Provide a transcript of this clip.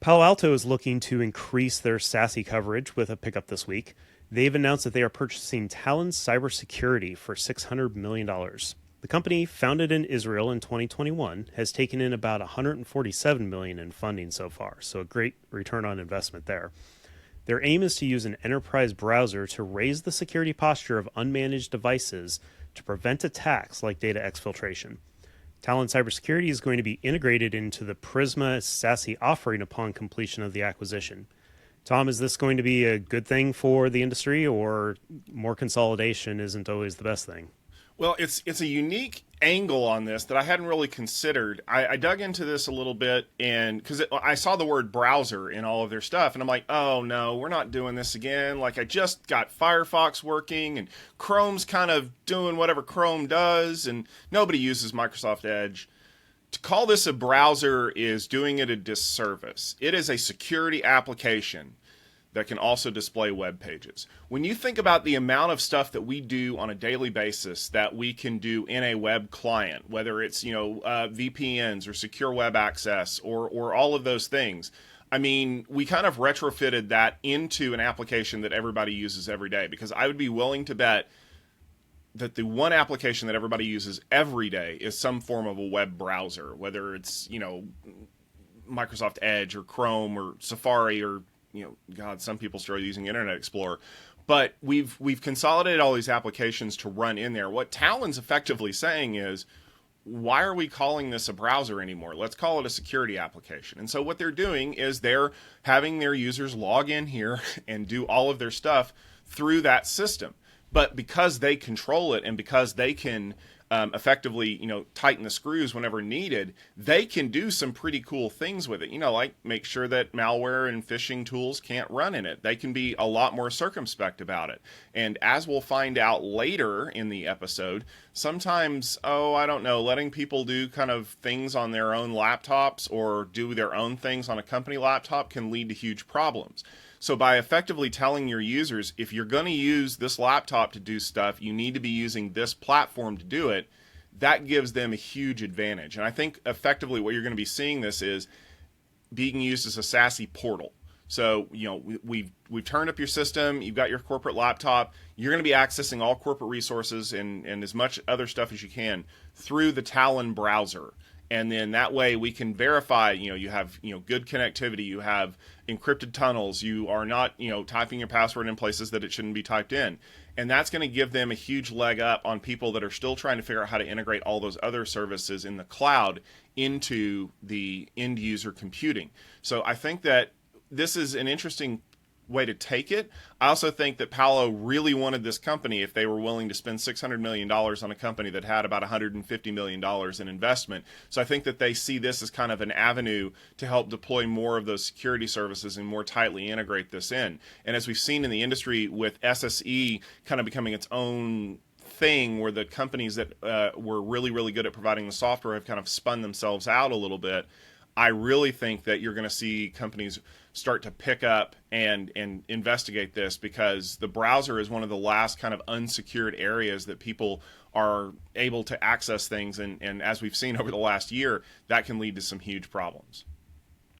Palo Alto is looking to increase their SASE coverage with a pickup this week. They've announced that they are purchasing Talon Cybersecurity for $600 million. The company, founded in Israel in 2021, has taken in about $147 million in funding so far, so a great return on investment there. Their aim is to use an enterprise browser to raise the security posture of unmanaged devices to prevent attacks like data exfiltration. Talon Cybersecurity is going to be integrated into the Prisma SASE offering upon completion of the acquisition. Tom, is this going to be a good thing for the industry, or more consolidation isn't always the best thing? Well, it's a unique angle on this that I hadn't really considered. I dug into this a little bit, and because I saw the word browser in all of their stuff, and I'm like, oh no, we're not doing this again. Like, I just got Firefox working, and Chrome's kind of doing whatever Chrome does, and nobody uses Microsoft Edge. To call this a browser is doing it a disservice. It is a security application that can also display web pages. When you think about the amount of stuff that we do on a daily basis that we can do in a web client, whether it's VPNs or secure web access or all of those things, I mean, we kind of retrofitted that into an application that everybody uses every day, because I would be willing to bet that the one application that everybody uses every day is some form of a web browser, whether it's, Microsoft Edge or Chrome or Safari or God, some people start using Internet Explorer. But we've consolidated all these applications to run in there. What Talon's effectively saying is, why are we calling this a browser anymore? Let's call it a security application. And so what they're doing is they're having their users log in here and do all of their stuff through that system. But because they control it, and because they can effectively, tighten the screws whenever needed, they can do some pretty cool things with it. Like make sure that malware and phishing tools can't run in it. They can be a lot more circumspect about it. And as we'll find out later in the episode, sometimes, letting people do kind of things on their own laptops or do their own things on a company laptop can lead to huge problems. So by effectively telling your users, if you're going to use this laptop to do stuff, you need to be using this platform to do it, that gives them a huge advantage. And I think effectively what you're going to be seeing this is being used as a SASE portal. So, we've turned up your system, you've got your corporate laptop, you're going to be accessing all corporate resources and as much other stuff as you can through the Talon browser. And then that way we can verify, you have, good connectivity, you have encrypted tunnels, you are not, typing your password in places that it shouldn't be typed in. And that's going to give them a huge leg up on people that are still trying to figure out how to integrate all those other services in the cloud into the end user computing. So I think that this is an interesting way to take it. I also think that Palo really wanted this company if they were willing to spend $600 million on a company that had about $150 million in investment. So I think that they see this as kind of an avenue to help deploy more of those security services and more tightly integrate this in. And as we've seen in the industry with SSE kind of becoming its own thing, where the companies that were really, really good at providing the software have kind of spun themselves out a little bit, I really think that you're going to see companies start to pick up and investigate this, because the browser is one of the last kind of unsecured areas that people are able to access things. And as we've seen over the last year, that can lead to some huge problems.